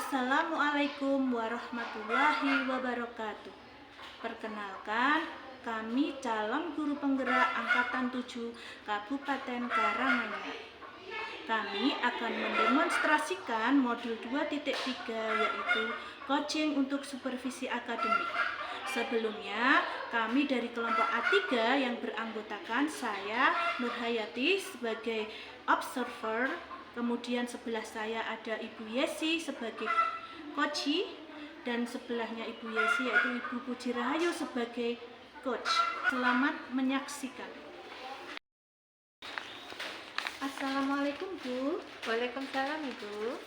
Assalamualaikum warahmatullahi wabarakatuh. Perkenalkan, kami calon guru penggerak Angkatan 7 Kabupaten Karanganyar. Kami akan mendemonstrasikan modul 2.3 yaitu coaching untuk supervisi akademik. Sebelumnya, kami dari kelompok A3 yang beranggotakan saya, Nurhayati, sebagai observer. Kemudian sebelah saya ada Ibu Yesi sebagai coach dan sebelahnya Ibu Yesi yaitu Ibu Puji Rahayu sebagai coach. Selamat menyaksikan. Assalamualaikum Bu. Waalaikumsalam Ibu.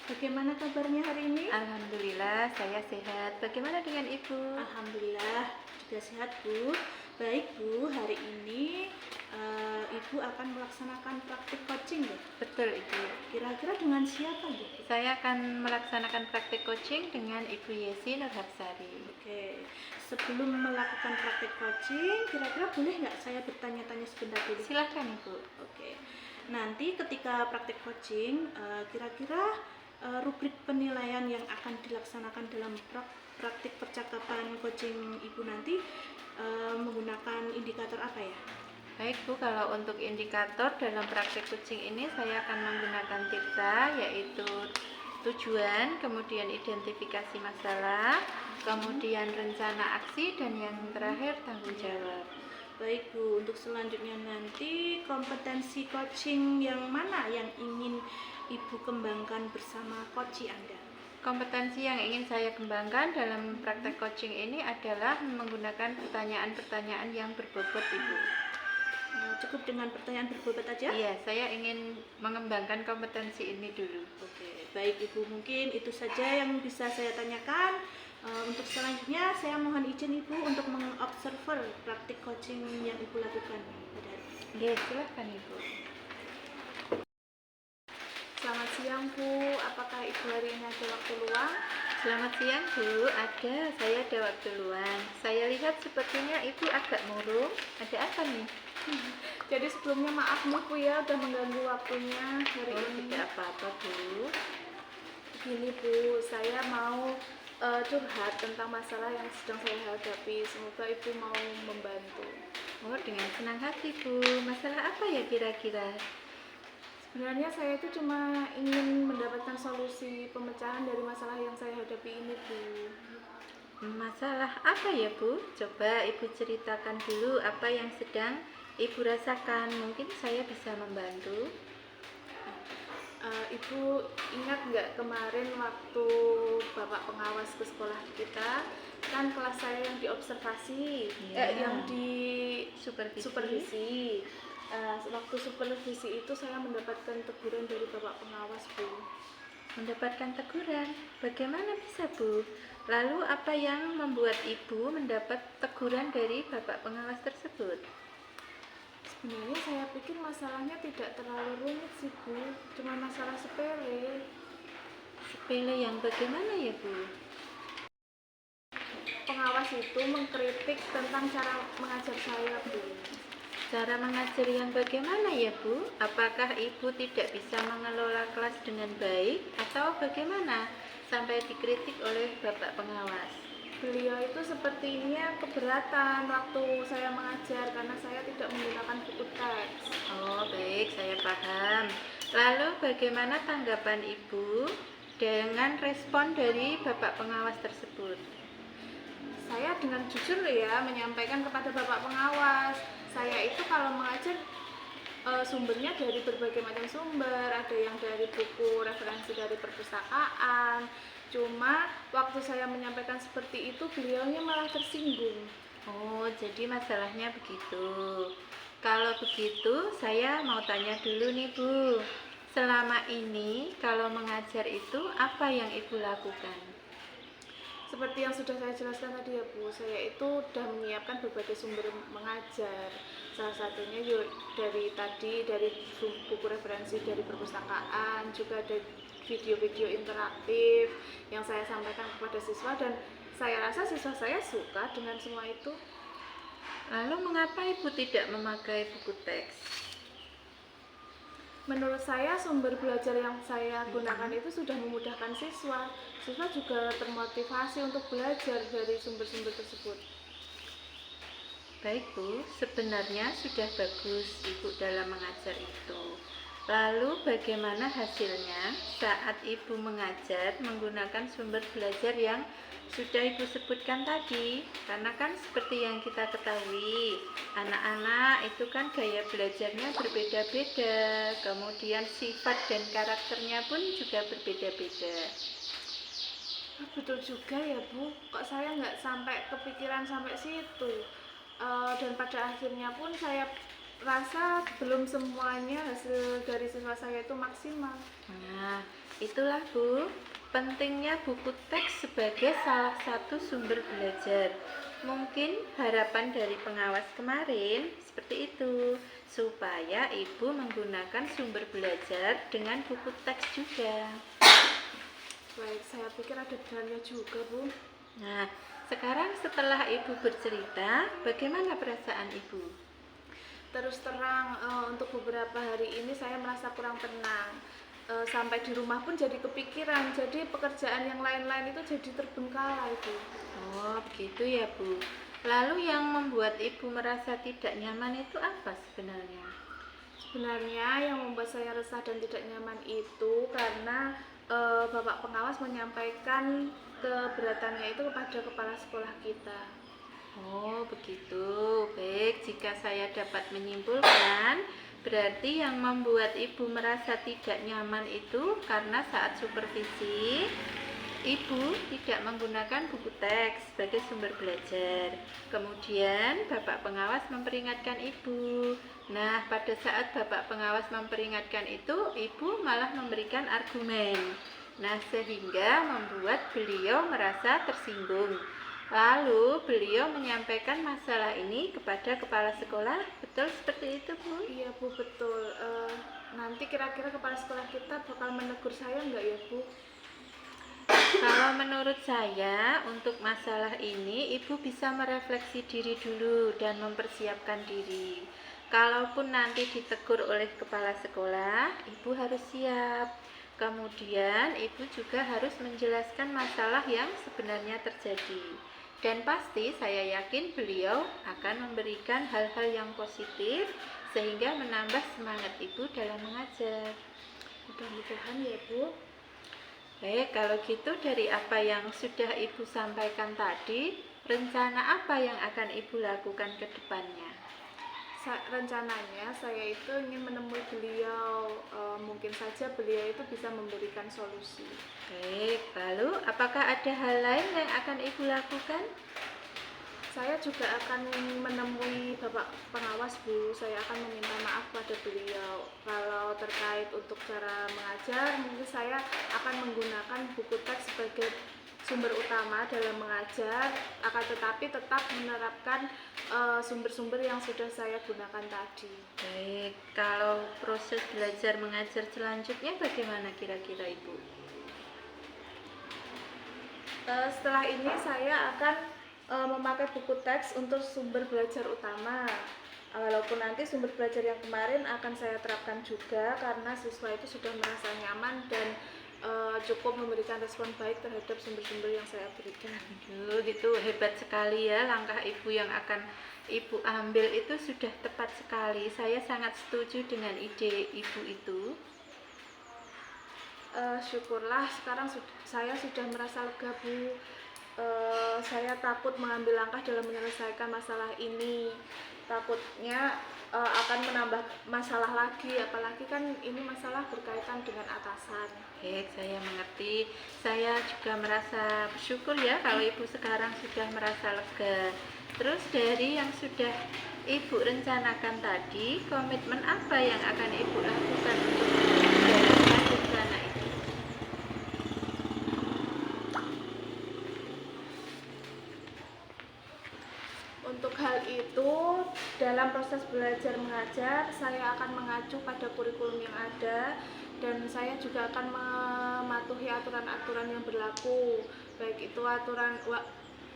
Bagaimana kabarnya hari ini? Alhamdulillah saya sehat. Bagaimana dengan Ibu? Alhamdulillah juga sehat Bu. Baik Bu, hari ini Ibu akan melaksanakan praktik coaching ya? Betul Ibu. Kira-kira dengan siapa Bu? Saya akan melaksanakan praktik coaching dengan Ibu Yesi Nurhapsari. Oke, sebelum melakukan praktik coaching, kira-kira boleh nggak saya bertanya-tanya sebentar dulu? Silahkan Ibu. Oke, nanti ketika praktik coaching, kira-kira rubrik penilaian yang akan dilaksanakan dalam praktik percakapan coaching Ibu nanti menggunakan indikator apa ya? Baik Bu, kalau untuk indikator dalam praktik coaching ini saya akan menggunakan TIPTA, yaitu tujuan, kemudian identifikasi masalah, kemudian rencana aksi, dan yang terakhir tanggung jawab. Baik Bu, untuk selanjutnya nanti kompetensi coaching yang mana yang ingin Ibu kembangkan bersama coach Anda? Kompetensi yang ingin saya kembangkan dalam praktek coaching ini adalah menggunakan pertanyaan-pertanyaan yang berbobot Ibu. Cukup dengan pertanyaan berbobot aja? Iya, saya ingin mengembangkan kompetensi ini dulu. Oke, baik Ibu, mungkin itu saja yang bisa saya tanyakan. Untuk selanjutnya saya mohon izin Ibu untuk mengobserver praktik coaching yang Ibu lakukan pada hari ini. Iya, silakan Ibu. Selamat siang Bu, apakah Ibu hari ini ada waktu luang? Selamat siang Bu, saya ada waktu luang. Saya lihat sepertinya Ibu agak murung. Ada apa nih? Jadi sebelumnya maaf nih Bu ya, udah mengganggu waktunya hari ini. Tidak apa-apa Bu. Gini Bu, saya mau curhat tentang masalah yang sedang saya hadapi. Semoga Ibu mau membantu. Oh, dengan senang hati Bu. Masalah apa ya kira-kira? Sebenarnya saya itu cuma ingin mendapatkan solusi pemecahan dari masalah yang saya hadapi ini Bu. Masalah apa ya Bu? Coba Ibu ceritakan dulu apa yang sedang Ibu rasakan. Mungkin saya bisa membantu. Ibu ingat nggak kemarin waktu Bapak pengawas ke sekolah kita, kan kelas saya yang diobservasi, yang di supervisi. Waktu supervisi itu saya mendapatkan teguran dari Bapak pengawas Bu. Mendapatkan teguran? Bagaimana bisa Bu? Lalu apa yang membuat Ibu mendapat teguran dari Bapak pengawas tersebut? Sebenarnya saya pikir masalahnya tidak terlalu rumit sih Bu, cuma masalah sepele. Sepele yang bagaimana ya Bu? Pengawas itu mengkritik tentang cara mengajar saya Bu. Cara mengajar yang bagaimana ya Bu? Apakah Ibu tidak bisa mengelola kelas dengan baik atau bagaimana sampai dikritik oleh Bapak pengawas? Beliau itu sepertinya keberatan waktu saya mengajar karena saya tidak menggunakan buku teks. Oh baik, saya paham. Lalu bagaimana tanggapan Ibu dengan respon dari Bapak pengawas tersebut? Saya dengan jujur ya menyampaikan kepada Bapak pengawas, saya itu kalau mengajar sumbernya dari berbagai macam sumber, ada yang dari buku referensi dari perpustakaan. Cuma waktu saya menyampaikan seperti itu, beliaunya malah tersinggung. Oh, jadi masalahnya begitu. Kalau begitu, saya mau tanya dulu nih Bu. Selama ini, kalau mengajar itu, apa yang Ibu lakukan? Seperti yang sudah saya jelaskan tadi ya Bu, saya itu sudah menyiapkan berbagai sumber mengajar. Salah satunya dari buku referensi dari perpustakaan, juga ada video-video interaktif yang saya sampaikan kepada siswa, dan saya rasa siswa saya suka dengan semua itu. Lalu mengapa Ibu tidak memakai buku teks? Menurut saya sumber belajar yang saya gunakan itu sudah memudahkan siswa. Siswa juga termotivasi untuk belajar dari sumber-sumber tersebut. Baik Bu, sebenarnya sudah bagus Ibu dalam mengajar itu. Lalu bagaimana hasilnya saat Ibu mengajar menggunakan sumber belajar yang sudah Ibu sebutkan tadi? Karena kan seperti yang kita ketahui, anak-anak itu kan gaya belajarnya berbeda-beda, kemudian sifat dan karakternya pun juga berbeda-beda. Betul juga ya Bu, kok saya nggak sampai kepikiran sampai situ. Dan pada akhirnya pun saya rasa belum semuanya hasil dari siswa saya itu maksimal. Nah, itulah Bu, pentingnya buku teks sebagai salah satu sumber belajar. Mungkin harapan dari pengawas kemarin seperti itu, supaya Ibu menggunakan sumber belajar dengan buku teks juga. Baik, saya pikir ada benarnya juga Bu. Nah, sekarang setelah Ibu bercerita, bagaimana perasaan Ibu? Terus terang, untuk beberapa hari ini saya merasa kurang tenang. Sampai di rumah pun jadi kepikiran, jadi pekerjaan yang lain-lain itu jadi terbengkalai Bu. Oh, begitu ya Bu. Lalu yang membuat Ibu merasa tidak nyaman itu apa sebenarnya? Sebenarnya yang membuat saya resah dan tidak nyaman itu karena Bapak pengawas menyampaikan keberatannya itu kepada kepala sekolah kita. Oh, begitu. Baik, jika saya dapat menyimpulkan, berarti yang membuat Ibu merasa tidak nyaman itu karena saat supervisi, Ibu tidak menggunakan buku teks sebagai sumber belajar. Kemudian, Bapak pengawas memperingatkan Ibu. Nah, pada saat Bapak pengawas memperingatkan itu, Ibu malah memberikan argumen. Nah, sehingga membuat beliau merasa tersinggung. Lalu beliau menyampaikan masalah ini kepada kepala sekolah. Betul seperti itu Bu? Iya Bu, betul. Nanti kira-kira kepala sekolah kita bakal menegur saya nggak ya Bu? Kalau menurut saya untuk masalah ini Ibu bisa merefleksi diri dulu dan mempersiapkan diri. Kalaupun nanti ditegur oleh kepala sekolah, Ibu harus siap. Kemudian Ibu juga harus menjelaskan masalah yang sebenarnya terjadi. Dan pasti saya yakin beliau akan memberikan hal-hal yang positif sehingga menambah semangat Ibu dalam mengajar. Mudah-mudahan ya Bu. Baik, kalau gitu dari apa yang sudah Ibu sampaikan tadi, rencana apa yang akan Ibu lakukan ke depannya? Rencananya saya itu ingin menemui beliau, mungkin saja beliau itu bisa memberikan solusi. Baik, lalu apakah ada hal lain yang akan Ibu lakukan? Saya juga akan menemui Bapak pengawas Bu. Saya akan meminta maaf pada beliau. Kalau terkait untuk cara mengajar, mungkin saya akan menggunakan buku teks sebagai sumber utama dalam mengajar, akan tetapi tetap menerapkan sumber-sumber yang sudah saya gunakan tadi. Baik, kalau proses belajar mengajar selanjutnya bagaimana kira-kira Ibu? Setelah ini saya akan memakai buku teks untuk sumber belajar utama. Walaupun nanti sumber belajar yang kemarin akan saya terapkan juga karena siswa itu sudah merasa nyaman dan cukup memberikan respon baik terhadap sumber-sumber yang saya berikan. Gitu, hebat sekali ya langkah Ibu yang akan Ibu ambil itu sudah tepat sekali. Saya sangat setuju dengan ide Ibu itu. Syukurlah sekarang saya sudah merasa lega Bu. Saya takut mengambil langkah dalam menyelesaikan masalah ini. Takutnya akan menambah masalah lagi, apalagi kan ini masalah berkaitan dengan atasan. Baik, saya mengerti. Saya juga merasa bersyukur ya kalau Ibu sekarang sudah merasa lega. Terus dari yang sudah Ibu rencanakan tadi, komitmen apa yang akan Ibu lakukan untuk menjalankan rencana itu? Untuk hal itu, dalam proses belajar mengajar, saya akan mengacu pada kurikulum yang ada dan saya juga akan mematuhi aturan-aturan yang berlaku, baik itu aturan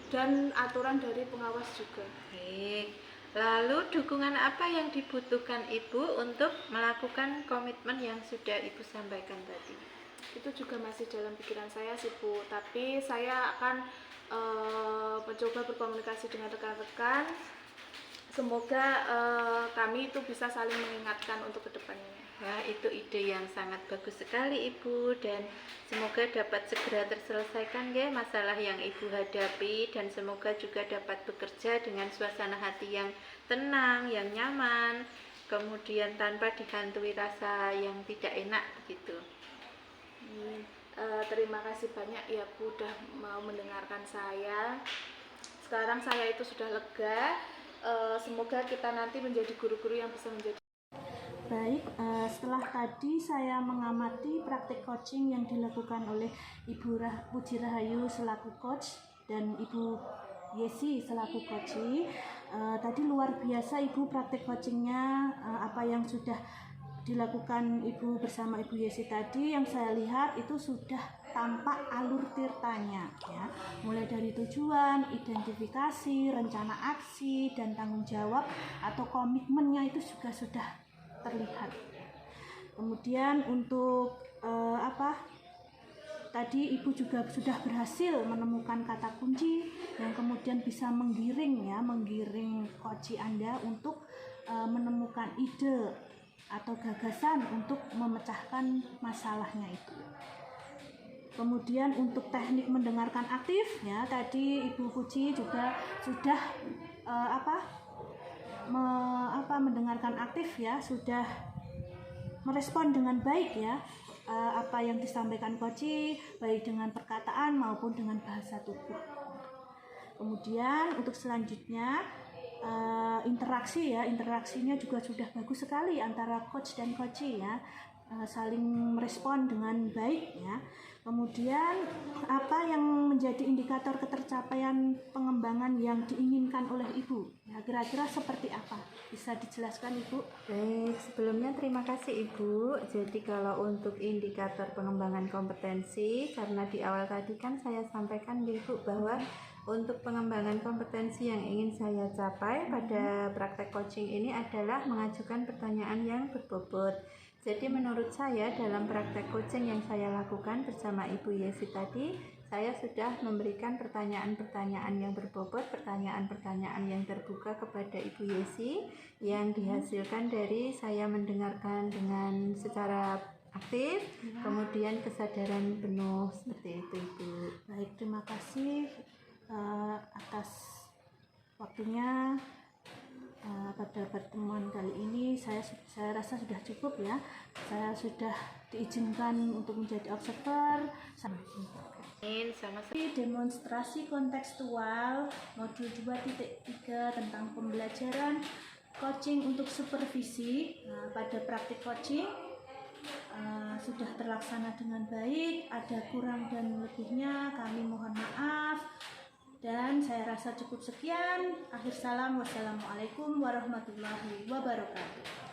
dan aturan dari pengawas juga. Baik, Lalu dukungan apa yang dibutuhkan Ibu untuk melakukan komitmen yang sudah Ibu sampaikan tadi? Itu juga masih dalam pikiran saya sih Bu, tapi saya akan mencoba berkomunikasi dengan rekan-rekan. Semoga kami itu bisa saling mengingatkan untuk kedepannya. Ya, itu ide yang sangat bagus sekali Ibu, dan semoga dapat segera terselesaikan ya masalah yang Ibu hadapi, dan semoga juga dapat bekerja dengan suasana hati yang tenang, yang nyaman, kemudian tanpa dihantui rasa yang tidak enak begitu. Terima kasih banyak ya Bu, udah mau mendengarkan saya. Sekarang saya itu sudah lega. Semoga kita nanti menjadi guru-guru yang bisa menjadi. Baik, setelah tadi saya mengamati praktik coaching yang dilakukan oleh Ibu Puji Rahayu selaku coach dan Ibu Yesi selaku coach. Tadi luar biasa Ibu praktik coachingnya, apa yang sudah dilakukan Ibu bersama Ibu Yesi tadi, yang saya lihat itu sudah tampak alur tirtanya ya, mulai dari tujuan, identifikasi, rencana aksi, dan tanggung jawab atau komitmennya itu juga sudah terlihat. Kemudian untuk tadi Ibu juga sudah berhasil menemukan kata kunci yang kemudian bisa menggiring coach Anda untuk menemukan ide atau gagasan untuk memecahkan masalahnya itu. Kemudian untuk teknik mendengarkan aktif ya, tadi Ibu Puji juga sudah mendengarkan aktif ya, sudah merespon dengan baik ya apa yang disampaikan coach, baik dengan perkataan maupun dengan bahasa tubuh. Kemudian untuk selanjutnya interaksinya juga sudah bagus sekali antara coach dan coach ya, saling merespon dengan baik ya. Kemudian apa yang menjadi indikator ketercapaian pengembangan yang diinginkan oleh Ibu? Ya, kira-kira seperti apa? Bisa dijelaskan Ibu? Baik, sebelumnya terima kasih Ibu. Jadi kalau untuk indikator pengembangan kompetensi, karena di awal tadi kan saya sampaikan Ibu bahwa untuk pengembangan kompetensi yang ingin saya capai pada praktek coaching ini adalah mengajukan pertanyaan yang berbobot. Jadi menurut saya dalam praktek coaching yang saya lakukan bersama Ibu Yesi tadi, saya sudah memberikan pertanyaan-pertanyaan yang berbobot, pertanyaan-pertanyaan yang terbuka kepada Ibu Yesi yang dihasilkan dari saya mendengarkan dengan secara aktif, kemudian kesadaran penuh, seperti itu Ibu. Baik, terima kasih atas waktunya. Pada pertemuan kali ini saya rasa sudah cukup ya. Saya sudah diizinkan untuk menjadi observer. Demonstrasi kontekstual modul 2.3 tentang pembelajaran coaching untuk supervisi. Pada praktik coaching sudah terlaksana dengan baik. Ada kurang dan lebihnya kami mohon maaf. Dan saya rasa cukup sekian. Akhir salam, wassalamualaikum warahmatullahi wabarakatuh.